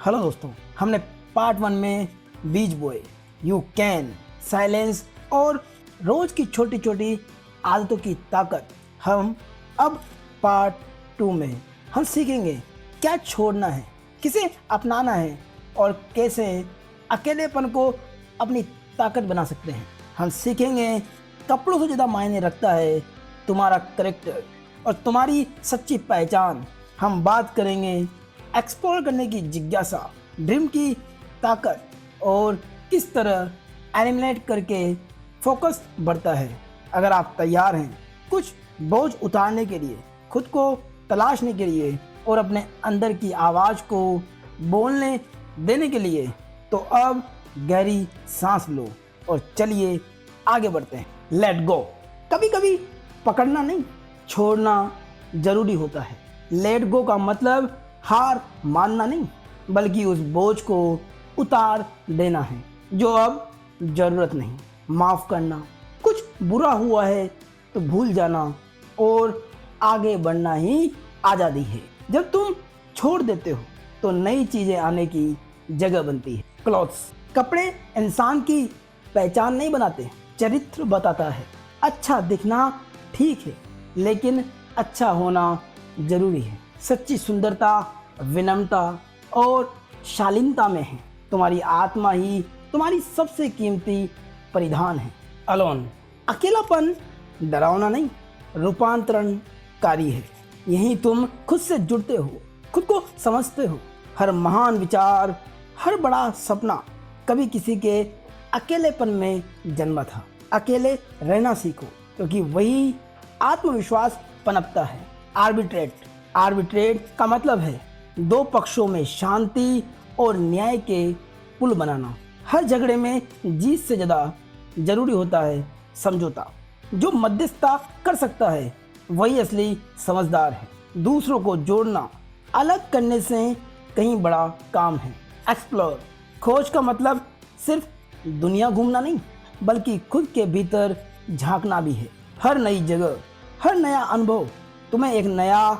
Hello दोस्तों, हमने part 1 में बीज बोए, यू कैन, साइलेंस और रोज की छोटी छोटी आदतों की ताकत। हम अब पार्ट 2 में हम सीखेंगे क्या छोड़ना है, किसे अपनाना है और कैसे अकेलेपन को अपनी ताकत बना सकते हैं। हम सीखेंगे कपड़ों से ज़्यादा मायने रखता है तुम्हारा कैरेक्टर और तुम्हारी सच्ची पहचान। हम बात करेंगे एक्सप्लोर करने की जिज्ञासा, ड्रीम की ताकत और किस तरह एलिमिनेट करके फोकस बढ़ता है। अगर आप तैयार हैं कुछ बोझ उतारने के लिए, खुद को तलाशने के लिए और अपने अंदर की आवाज़ को बोलने देने के लिए, तो अब गहरी सांस लो और चलिए आगे बढ़ते हैं। Let go. कभी कभी पकड़ना नहीं, छोड़ना जरूरी होता है। लेट गो का मतलब हार मानना नहीं, बल्कि उस बोझ को उतार देना है जो अब जरूरत नहीं। माफ करना, कुछ बुरा हुआ है तो भूल जाना और आगे बढ़ना ही आज़ादी है। जब तुम छोड़ देते हो तो नई चीज़ें आने की जगह बनती है। क्लॉथ्स, कपड़े इंसान की पहचान नहीं बनाते, चरित्र बताता है। अच्छा दिखना ठीक है, लेकिन अच्छा होना जरूरी है। सच्ची सुंदरता विनम्रता और शालीनता में है। तुम्हारी आत्मा ही तुम्हारी सबसे कीमती परिधान है। अलोन, अकेलापन डरावना नहीं, रूपांतरणकारी है। यहीं तुम खुद से जुड़ते हो, खुद को समझते हो। हर महान विचार, हर बड़ा सपना कभी किसी के अकेलेपन में जन्मा था। अकेले रहना सीखो, क्योंकि वही आत्मविश्वास पनपता है। आर्बिट्रेट का मतलब है दो पक्षों में शांति और न्याय के पुल बनाना। हर झगड़े में जीत से ज़्यादा जरूरी होता है समझौता। जो मध्यस्थता कर सकता है वही असली समझदार है। दूसरों को जोड़ना अलग करने से कहीं बड़ा काम है। एक्सप्लोर, खोज का मतलब सिर्फ दुनिया घूमना नहीं, बल्कि खुद के भीतर झांकना भी है। हर नई जगह, हर नया अनुभव तुम्हें एक नया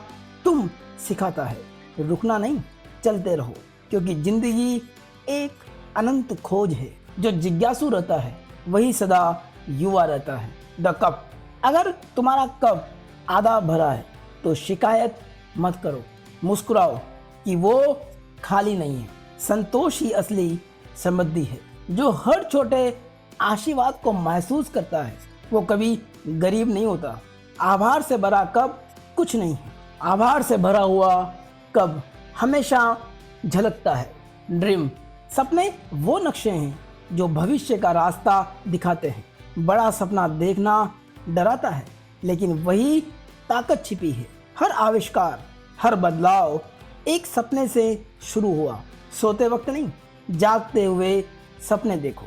तुम सिखाता है। रुकना नहीं, चलते रहो, क्योंकि जिंदगी एक अनंत खोज है। जो जिज्ञासु रहता है वही सदा युवा रहता है। द कप, अगर तुम्हारा कप आधा भरा है तो शिकायत मत करो, मुस्कुराओ कि वो खाली नहीं है। संतोष ही असली समृद्धि है। जो हर छोटे आशीर्वाद को महसूस करता है वो कभी गरीब नहीं होता। आभार से भरा कप कुछ नहीं है। आभार से भरा हुआ कब हमेशा झलकता है। ड्रीम, सपने वो नक्शे हैं जो भविष्य का रास्ता दिखाते हैं। बड़ा सपना देखना डराता है, लेकिन वही ताकत छिपी है। हर आविष्कार, हर बदलाव एक सपने से शुरू हुआ। सोते वक्त नहीं, जागते हुए सपने देखो,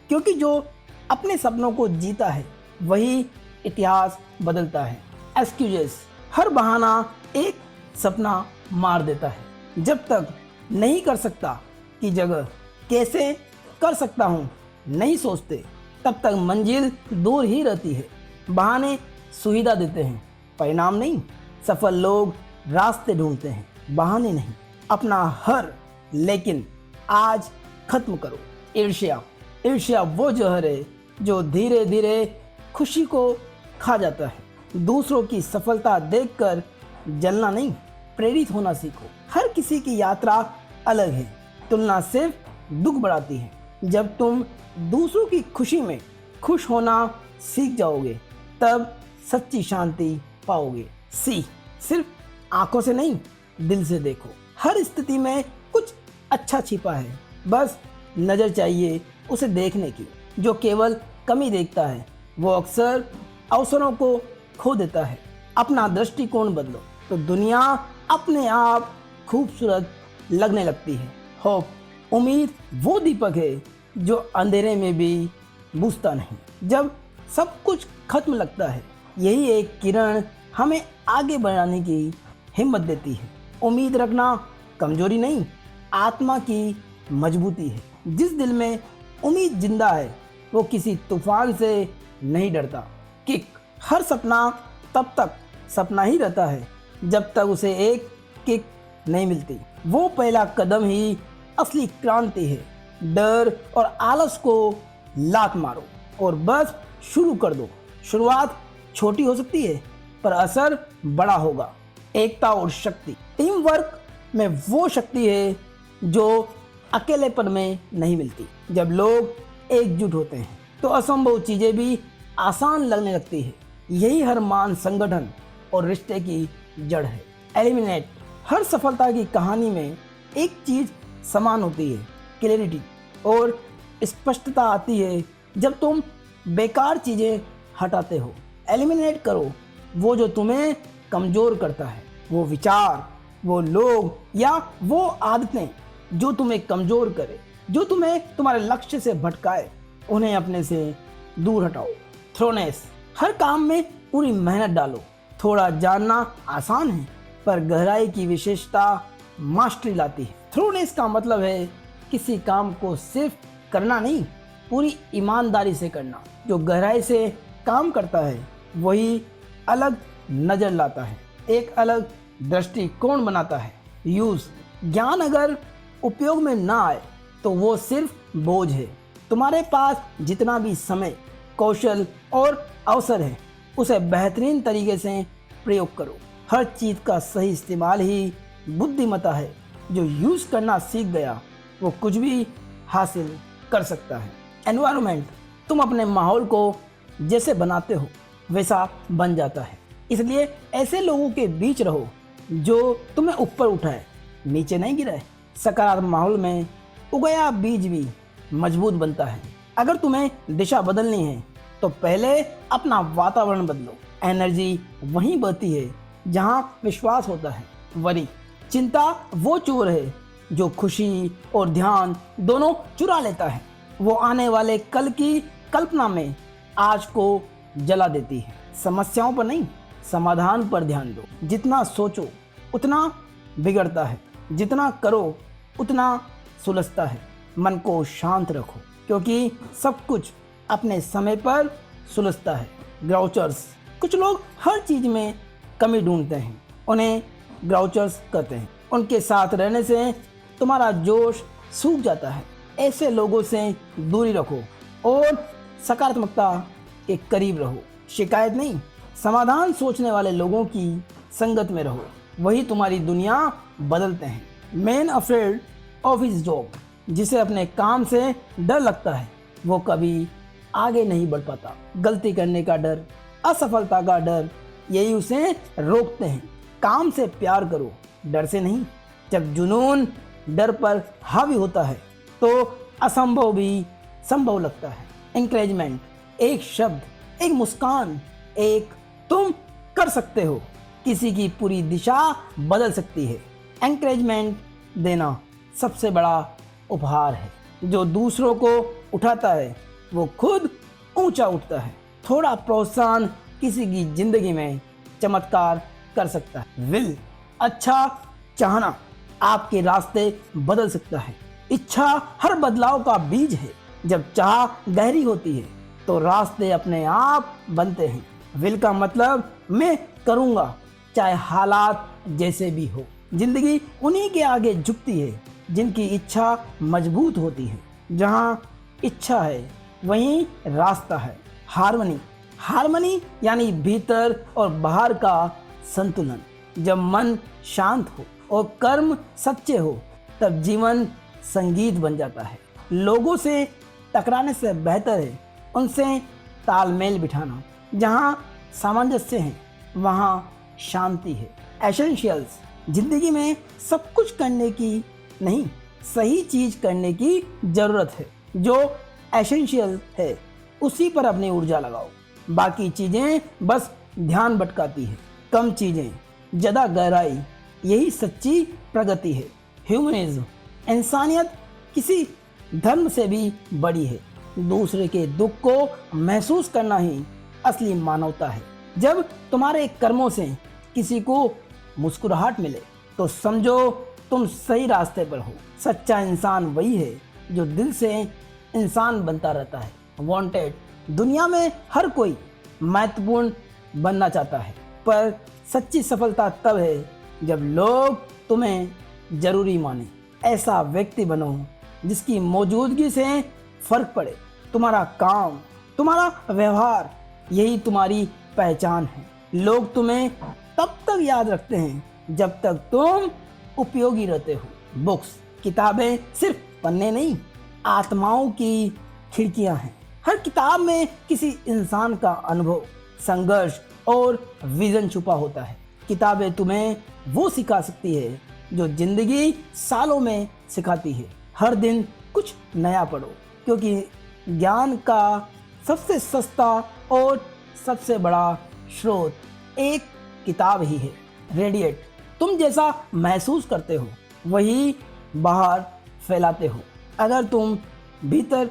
क्योंकि जो अपने सपनों को जीता है वही इतिहास बदलता है। एक्सक्यूजेस, हर बहाना एक सपना मार देता है। जब तक नहीं कर सकता की जगह कैसे कर सकता हूँ नहीं सोचते, तब तक मंजिल दूर ही रहती है। बहाने सुविधा देते हैं, परिणाम नहीं। सफल लोग रास्ते ढूंढते हैं, बहाने नहीं। अपना हर लेकिन आज खत्म करो। ईर्ष्या वो जहर है जो धीरे धीरे खुशी को खा जाता है। दूसरों की सफलता देखकर जलना नहीं, प्रेरित होना सीखो। हर किसी की यात्रा अलग है, तुलना सिर्फ दुख बढ़ाती है। जब तुम दूसरों की खुशी में खुश होना सीख जाओगे, तब सच्ची शांति पाओगे। सिर्फ आंखों से नहीं, दिल से देखो। हर स्थिति में कुछ अच्छा छिपा है, बस नज़र चाहिए उसे देखने की। जो केवल कमी देखता है वो अक्सर अवसरों को खो देता है। अपना दृष्टिकोण बदलो तो दुनिया अपने आप खूबसूरत लगने लगती है। होप, उम्मीद वो दीपक है जो अंधेरे में भी बुझता नहीं। जब सब कुछ खत्म लगता है, यही एक किरण हमें आगे बढ़ाने की हिम्मत देती है। उम्मीद रखना कमजोरी नहीं, आत्मा की मजबूती है। जिस दिल में उम्मीद जिंदा है वो किसी तूफान से नहीं डरता। किक, हर सपना तब तक सपना ही रहता है जब तक उसे एक किक नहीं मिलती। वो पहला कदम ही असली क्रांति है। डर और आलस को लात मारो और बस शुरू कर दो। शुरुआत छोटी हो सकती है पर असर बड़ा होगा। एकता और शक्ति। टीम वर्क में वो शक्ति है जो अकेलेपन में नहीं मिलती। जब लोग एकजुट होते हैं तो असंभव चीजें भी आसान लगने लगती है। यही हर महान संगठन और रिश्ते की जड़ है। एलिमिनेट। हर सफलता की कहानी में एक चीज समान होती है, क्लैरिटी और स्पष्टता आती है जब तुम बेकार चीजें हटाते हो। एलिमिनेट करो वो जो तुम्हें कमजोर करता है, वो विचार, वो लोग या वो आदतें जो तुम्हें कमजोर करे, जो तुम्हें तुम्हारे लक्ष्य से भटकाए, उन्हें अपने से दूर हटाओ। थ्रोनेस। हर काम में पूरी मेहनत डालो। थोड़ा जानना आसान है पर गहराई की विशेषता मास्टरी लाती है। थ्रोनेस का मतलब है किसी काम को सिर्फ करना नहीं, पूरी ईमानदारी से करना। जो गहराई से काम करता है वही अलग नजर लाता है, एक अलग दृष्टिकोण बनाता है। यूज। ज्ञान अगर उपयोग में ना आए तो वो सिर्फ बोझ है। तुम्हारे पास जितना भी समय, कौशल और अवसर है उसे बेहतरीन तरीके से प्रयोग करो। हर चीज का सही इस्तेमाल ही बुद्धिमत्ता है। जो यूज करना सीख गया वो कुछ भी हासिल कर सकता है। एनवायरनमेंट। तुम अपने माहौल को जैसे बनाते हो वैसा बन जाता है। इसलिए ऐसे लोगों के बीच रहो जो तुम्हें ऊपर उठाए, नीचे नहीं गिराए। सकारात्मक माहौल में उगाया बीज भी मजबूत बनता है। अगर तुम्हें दिशा बदलनी है तो पहले अपना वातावरण बदलो। एनर्जी वहीं बहती है जहां विश्वास होता है। वरी। चिंता वो चोर है जो खुशी और ध्यान दोनों चुरा लेता है। वो आने वाले कल की कल्पना में आज को जला देती है। समस्याओं पर नहीं, समाधान पर ध्यान दो। जितना सोचो उतना बिगड़ता है, जितना करो उतना सुलझता है। मन को शांत रखो क्योंकि सब कुछ अपने समय पर सुलझता है। ग्राउचर्स। कुछ लोग हर चीज में कमी ढूंढते हैं, उन्हें ग्राउचर्स कहते हैं। उनके साथ रहने से तुम्हारा जोश सूख जाता है। ऐसे लोगों से दूरी रखो और सकारात्मकता के करीब रहो। शिकायत नहीं, समाधान सोचने वाले लोगों की संगत में रहो, वही तुम्हारी दुनिया बदलते हैं। Man afraid of his job. जिसे अपने काम से डर लगता है वो कभी आगे नहीं बढ़ पाता। गलती करने का डर, असफलता का डर, यही उसे रोकते हैं। काम से प्यार करो, डर से नहीं। जब जुनून डर पर हावी होता है तो असंभव भी संभव लगता है। एनकरेजमेंट। एक शब्द, एक मुस्कान, एक तुम कर सकते हो किसी की पूरी दिशा बदल सकती है। एनकरेजमेंट देना सबसे बड़ा उपहार है। जो दूसरों को उठाता है वो खुद ऊंचा उठता है। थोड़ा प्रोत्साहन किसी की जिंदगी में चमत्कार कर सकता है। विल। अच्छा चाहना आपके रास्ते बदल सकता है। इच्छा हर बदलाव का बीज है। जब चाह गहरी होती है तो रास्ते अपने आप बनते हैं। विल का मतलब मैं करूँगा चाहे हालात जैसे भी हो। जिंदगी उन्हीं के आगे झुकती है जिनकी इच्छा मजबूत होती है। जहाँ इच्छा है वहीं रास्ता है। हार्मनी। हार्मनी यानी भीतर और बाहर का संतुलन। जब मन शांत हो और कर्म सच्चे हो तब जीवन संगीत बन जाता है। लोगों से टकराने से बेहतर है उनसे तालमेल बिठाना। जहाँ सामंजस्य है वहाँ शांति है। एसेंशियल्स। जिंदगी में सब कुछ करने की नहीं, सही चीज करने की जरूरत है। जो एसेंशियल है उसी पर अपनी ऊर्जा लगाओ। बाकी चीजें बस ध्यान भटकाती है। कम चीजें, ज्यादा गहराई, यही सच्ची प्रगति है। ह्यूमनिज्म। इंसानियत किसी धर्म से भी बड़ी है। दूसरे के दुख को महसूस करना ही असली मानवता है। जब तुम्हारे कर्मों से किसी को मुस्कुराहट मिले तो समझो तुम सही रास्ते पर हो। सच्चा इंसान वही है जो दिल से इंसान बनता रहता है। वांटेड। दुनिया में हर कोई महत्वपूर्ण बनना चाहता है पर सच्ची सफलता तब है जब लोग तुम्हें जरूरी माने। ऐसा व्यक्ति बनो जिसकी मौजूदगी से फर्क पड़े। तुम्हारा काम, तुम्हारा व्यवहार, यही तुम्हारी पहचान है। लोग तुम्हें तब तक याद रखते हैं जब तक तुम उपयोगी रहते हो। बुक्स, किताबें सिर्फ पन्ने नहीं, आत्माओं की खिड़कियां हैं। हर किताब में किसी इंसान का अनुभव, संघर्ष और विजन छुपा होता है। किताबें तुम्हें वो सिखा सकती है जो जिंदगी सालों में सिखाती है। हर दिन कुछ नया पढ़ो, क्योंकि ज्ञान का सबसे सस्ता और सबसे बड़ा स्रोत एक किताब ही है। रेडिएट, तुम जैसा महसूस करते हो वही बाहर फैलाते हो। अगर तुम भीतर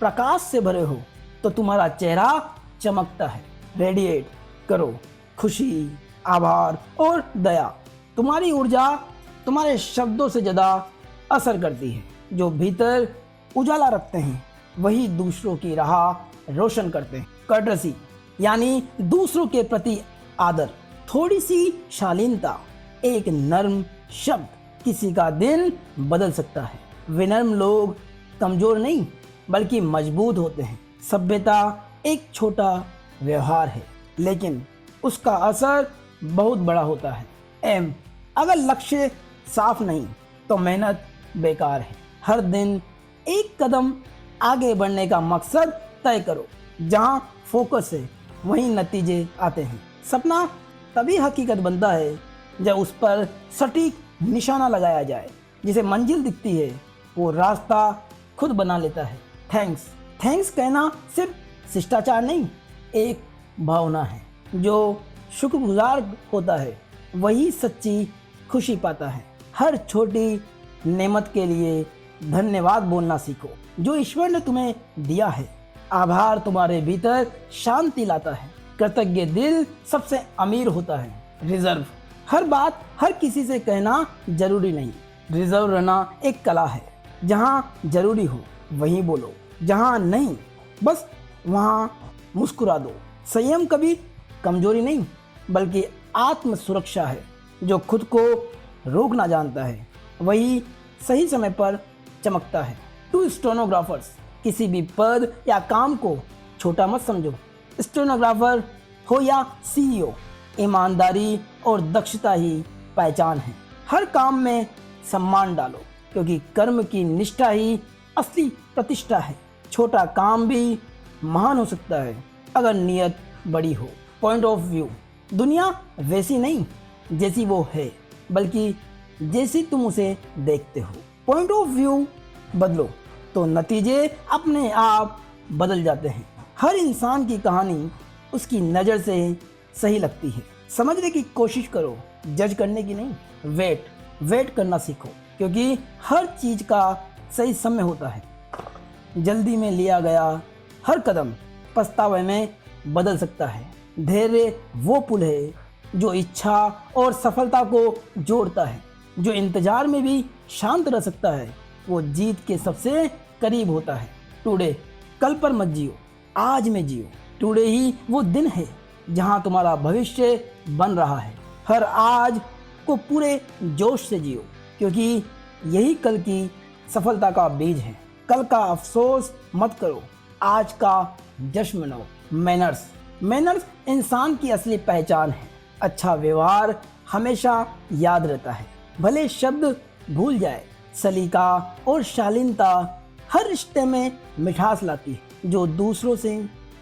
प्रकाश से भरे हो तो तुम्हारा चेहरा चमकता है। रेडिएट करो खुशी, आभार और दया। तुम्हारी ऊर्जा तुम्हारे शब्दों से ज़्यादा असर करती है। जो भीतर उजाला रखते हैं वही दूसरों की राह रोशन करते हैं। कर्टसी यानी दूसरों के प्रति आदर, थोड़ी सी शालीनता, एक नर्म शब्द किसी का दिन बदल सकता है। विनम्र लोग कमजोर नहीं बल्कि मजबूत होते हैं। सभ्यता एक छोटा व्यवहार है लेकिन उसका असर बहुत बड़ा होता है। एम, अगर लक्ष्य साफ नहीं तो मेहनत बेकार है। हर दिन एक कदम आगे बढ़ने का मकसद तय करो। जहाँ फोकस है वहीं नतीजे आते हैं। सपना तभी हकीकत बनता है जब उस पर सटीक निशाना लगाया जाए। जिसे मंजिल दिखती है वो रास्ता खुद बना लेता है। थैंक्स, थैंक्स कहना सिर्फ शिष्टाचार नहीं, एक भावना है। जो शुक्रगुजार होता है वही सच्ची खुशी पाता है। हर छोटी नेमत के लिए धन्यवाद बोलना सीखो जो ईश्वर ने तुम्हें दिया है। आभार तुम्हारे भीतर शांति लाता है। कृतज्ञ दिल सबसे अमीर होता है। रिजर्व, हर बात हर किसी से कहना जरूरी नहीं। रिजर्व रहना एक कला है। जहाँ जरूरी हो वहीं बोलो, जहाँ नहीं बस वहाँ मुस्कुरा दो। संयम कभी कमजोरी नहीं बल्कि आत्म सुरक्षा है। जो खुद को रोकना जानता है वही सही समय पर चमकता है। टू स्टेनोग्राफर्स, किसी भी पद या काम को छोटा मत समझो। स्टेनोग्राफर हो या सीईओ, ईमानदारी और दक्षता ही पहचान है। हर काम में सम्मान डालो क्योंकि कर्म की निष्ठा ही असली प्रतिष्ठा है। छोटा काम भी महान हो सकता है अगर नियत बड़ी हो। पॉइंट ऑफ व्यू, दुनिया वैसी नहीं जैसी वो है बल्कि जैसी तुम उसे देखते हो। पॉइंट ऑफ व्यू बदलो तो नतीजे अपने आप बदल जाते हैं। हर इंसान की कहानी उसकी नज़र से सही लगती है। समझने की कोशिश करो, जज करने की नहीं। वेट करना सीखो क्योंकि हर चीज़ का सही समय होता है। जल्दी में लिया गया हर कदम पछतावे में बदल सकता है। धैर्य वो पुल है जो इच्छा और सफलता को जोड़ता है। जो इंतजार में भी शांत रह सकता है वो जीत के सबसे करीब होता है। टुडे, कल पर मत जियो, आज में जियो। टुडे ही वो दिन है जहां तुम्हारा भविष्य बन रहा है। हर आज को पूरे जोश से जियो क्योंकि यही कल की सफलता का बीज है। कल का अफसोस मत करो, आज का जश्न मनाओ। मैनर्स इंसान की असली पहचान है। अच्छा व्यवहार हमेशा याद रहता है, भले शब्द भूल जाए। सलीका और शालीनता हर रिश्ते में मिठास लाती है। जो दूसरों से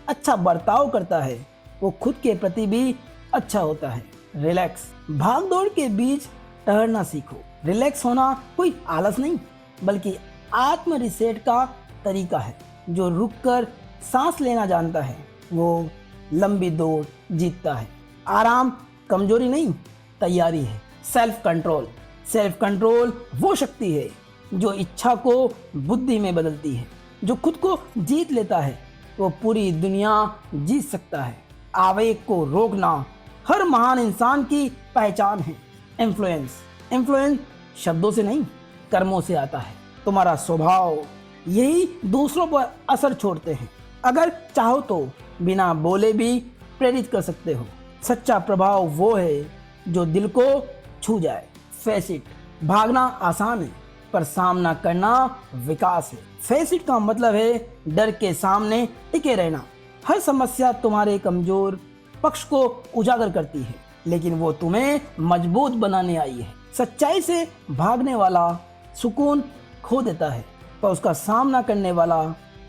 अच्छा बर्ताव करता है वो खुद के प्रति भी अच्छा होता है। रिलैक्स, भाग दौड़ के बीच ठहरना सीखो। रिलैक्स होना कोई आलस नहीं बल्कि आत्म रिसेट का तरीका है। जो रुककर सांस लेना जानता है वो लंबी दौड़ जीतता है। आराम कमजोरी नहीं, तैयारी है। सेल्फ कंट्रोल वो शक्ति है जो इच्छा को बुद्धि में बदलती है। जो खुद को जीत लेता है वो पूरी दुनिया जीत सकता है। आवेग को रोकना हर महान इंसान की पहचान है। इन्फ्लुएंस शब्दों से नहीं कर्मों से आता है। तुम्हारा स्वभाव यही दूसरों पर असर छोड़ते हैं। अगर चाहो तो बिना बोले भी प्रेरित कर सकते हो। सच्चा प्रभाव वो है जो दिल को छू जाए। फेस इट, भागना आसान है पर सामना करना विकास है। फेस इट का मतलब है डर के सामने टिके रहना। हर समस्या तुम्हारे कमजोर पक्ष को उजागर करती है, लेकिन वो तुम्हें मजबूत बनाने आई है। सच्चाई से भागने वाला सुकून खो देता है, पर उसका सामना करने वाला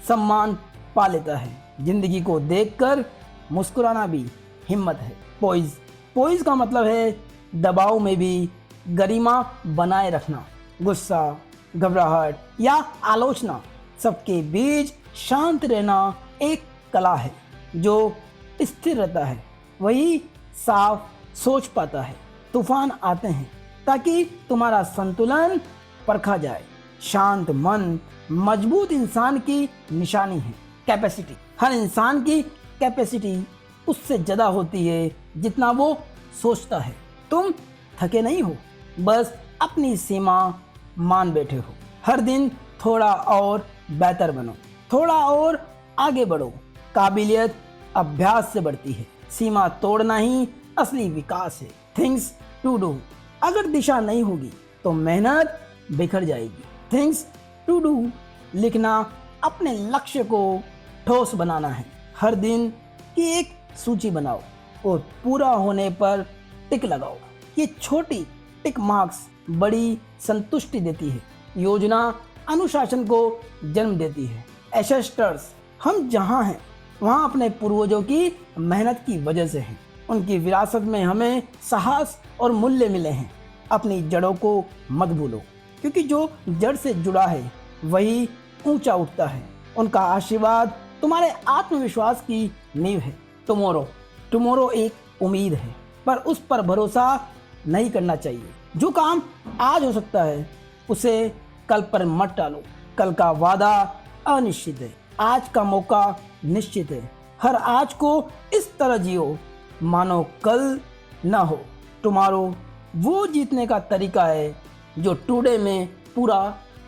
सम्मान पा लेता है। जिंदगी को देखकर मुस्कुराना भी हिम्मत है। पोइज का मतलब है दबाव में भी गरिमा बनाए रखना। गुस्सा, घबराहट या आलोचना सबके बीच शांत रहना एक कला है। जो स्थिर रहता है वही साफ सोच पाता है। तूफान आते हैं ताकि तुम्हारा संतुलन परखा जाए। शांत मन मजबूत इंसान की निशानी है। कैपेसिटी, हर इंसान की कैपेसिटी उससे ज़्यादा होती है जितना वो सोचता है। तुम थके नहीं हो, बस अपनी सीमा मान बैठे हो। हर दिन थोड़ा और बेहतर बनो, थोड़ा और आगे बढ़ो। काबिलियत अभ्यास से बढ़ती है। सीमा तोड़ना ही असली विकास है। थिंग्स टू डू, अगर दिशा नहीं होगी तो मेहनत बिखर जाएगी। थिंग्स टू डू लिखना अपने लक्ष्य को ठोस बनाना है। हर दिन की एक सूची बनाओ और पूरा होने पर टिक लगाओ। ये छोटी टिक मार्क्स बड़ी संतुष्टि देती है। योजना अनुशासन को जन्म देती है। एसेस्टर्स, हम जहाँ हैं वहाँ अपने पूर्वजों की मेहनत की वजह से हैं। उनकी विरासत में हमें साहस और मूल्य मिले हैं। अपनी जड़ों को मत भूलो, क्योंकि जो जड़ से जुड़ा है वही ऊंचा उठता है। उनका आशीर्वाद तुम्हारे आत्मविश्वास की नींव है। टुमारो एक उम्मीद है, पर उस पर भरोसा नहीं करना चाहिए। जो काम आज हो सकता है उसे कल पर मत टालो। कल का वादा अनिश्चित है, आज का मौका निश्चित है। हर आज को इस तरह जियो मानो कल न हो। टुमारो वो जीतने का तरीका है जो टुडे में पूरा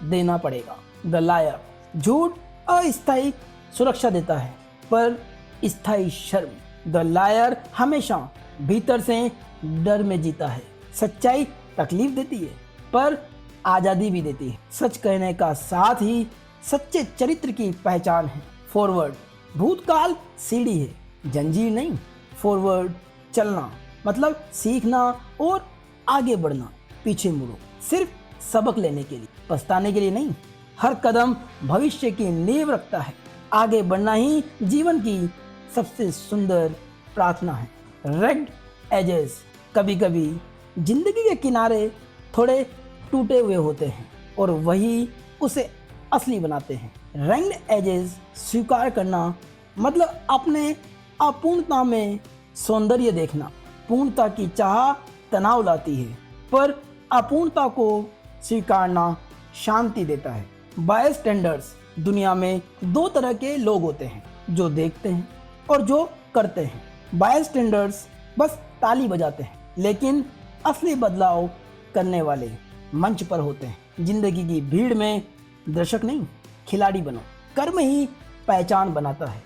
देना पड़ेगा। द लायर, झूठ अस्थायी सुरक्षा देता है पर स्थायी शर्म। द लायर हमेशा भीतर से डर में जीता है। सच्चाई तकलीफ देती है पर आज़ादी भी देती है। सच कहने का साथ ही सच्चे चरित्र की पहचान है। फॉरवर्ड, भूतकाल सीढ़ी है, जंजीर नहीं। फॉरवर्ड चलना मतलब सीखना और आगे बढ़ना। पीछे मुड़ो सिर्फ सबक लेने के लिए, पछताने के लिए नहीं। हर कदम भविष्य की नींव रखता है। आगे बढ़ना ही जीवन की सबसे सुंदर प्रार्थना है। रेग्ड एजेस, कभी कभी जिंदगी के किनारे थोड़े टूटे हुए होते हैं और वही उसे असली बनाते हैं। रेग्ड एजेस स्वीकार करना मतलब अपने अपूर्णता में सौंदर्य देखना। पूर्णता की चाह तनाव लाती है, पर अपूर्णता को स्वीकारना शांति देता है। बाय स्टैंडर्ड्स, दुनिया में दो तरह के लोग होते हैं, जो देखते हैं और जो करते हैं। बाय स्टैंडर्ड्स बस ताली बजाते हैं, लेकिन असली बदलाव करने वाले मंच पर होते हैं। जिंदगी की भीड़ में दर्शक नहीं, खिलाड़ी बनो। कर्म ही पहचान बनाता है।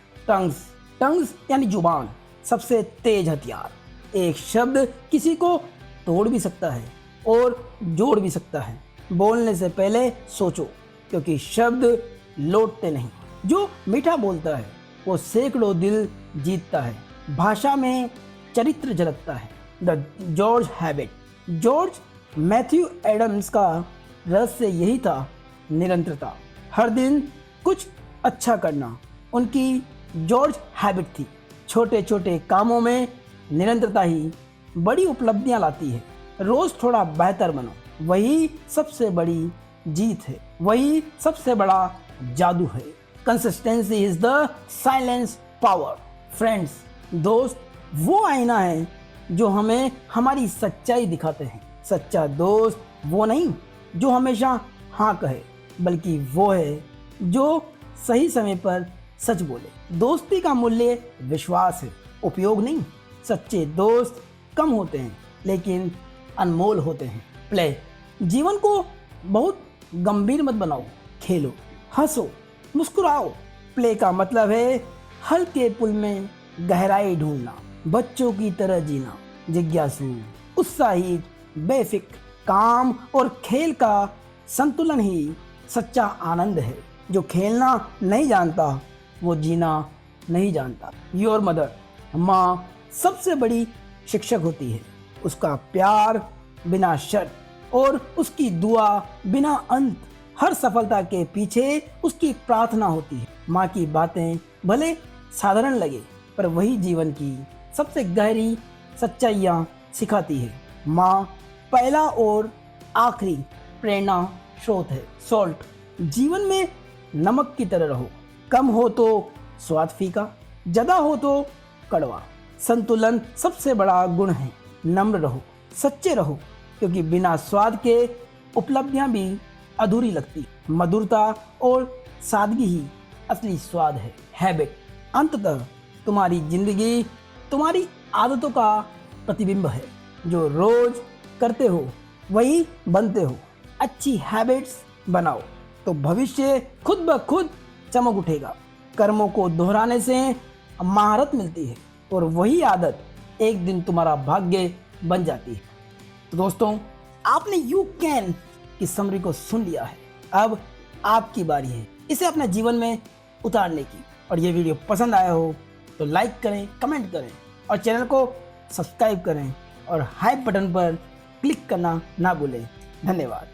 टंग्स यानी जुबान सबसे तेज हथियार। एक शब्द किसी को तोड़ भी सकता है और जोड़ भी सकता है। बोलने से पहले सोचो, क्योंकि शब्द लौटते नहीं। जो मीठा बोलता है वो सैकड़ों दिल जीतता है। भाषा में चरित्र झलकता है। The George habit, George Matthew Adams का रहस्य यही था, निरंतरता। हर दिन कुछ अच्छा करना उनकी जॉर्ज हैबिट थी। छोटे छोटे कामों में निरंतरता ही बड़ी उपलब्धियां लाती है। रोज थोड़ा बेहतर बनो, वही सबसे बड़ी जीत है, वही सबसे बड़ा जादू है। Consistency is the silence power. Friends, दोस्त वो आईना है जो हमें हमारी सच्चाई दिखाते हैं। सच्चा दोस्त वो नहीं जो हमेशा हाँ कहे, बल्कि वो है जो सही समय पर सच बोले। दोस्ती का मूल्य विश्वास है, उपयोग नहीं। सच्चे दोस्त कम होते हैं लेकिन अनमोल होते हैं। प्ले, जीवन को बहुत गंभीर मत बनाओ। खेलो, हंसो, मुस्कुराओ। प्ले का मतलब है हल्के पुल में गहराई ढूंढना, बच्चों की तरह जीना, जिज्ञासु, उत्साहित, बेफिक्र। काम और खेल का संतुलन ही सच्चा आनंद है। जो खेलना नहीं जानता वो जीना नहीं जानता। योर मदर, माँ सबसे बड़ी शिक्षक होती है। उसका प्यार बिना शर्त और उसकी दुआ बिना अंत। हर सफलता के पीछे उसकी प्रार्थना होती है। माँ की बातें भले साधारण लगे पर वही जीवन की सबसे गहरी सच्चाइयाँ सिखाती है। माँ पहला और आखिरी प्रेरणा स्रोत है। सॉल्ट, जीवन में नमक की तरह रहो। कम हो तो स्वाद फीका, ज़्यादा हो तो कड़वा। संतुलन सबसे बड़ा गुण है। नम्र रहो, सच्चे रहो, क्योंकि बिना स्वाद के उपलब्धियां भी अधूरी लगती। मधुरता और सादगी ही असली स्वाद है। हैबिट, अंततः तुम्हारी जिंदगी तुम्हारी आदतों का प्रतिबिंब है। जो रोज करते हो वही बनते हो। अच्छी हैबिट्स बनाओ तो भविष्य खुद ब खुद चमक उठेगा। कर्मों को दोहराने से महारत मिलती है और वही आदत एक दिन तुम्हारा भाग्य बन जाती है। तो दोस्तों, आपने यू कैन की समरी को सुन लिया है। अब आपकी बारी है इसे अपने जीवन में उतारने की। और ये वीडियो पसंद आया हो तो लाइक करें, कमेंट करें और चैनल को सब्सक्राइब करें और हाइप बटन पर क्लिक करना ना भूलें। धन्यवाद।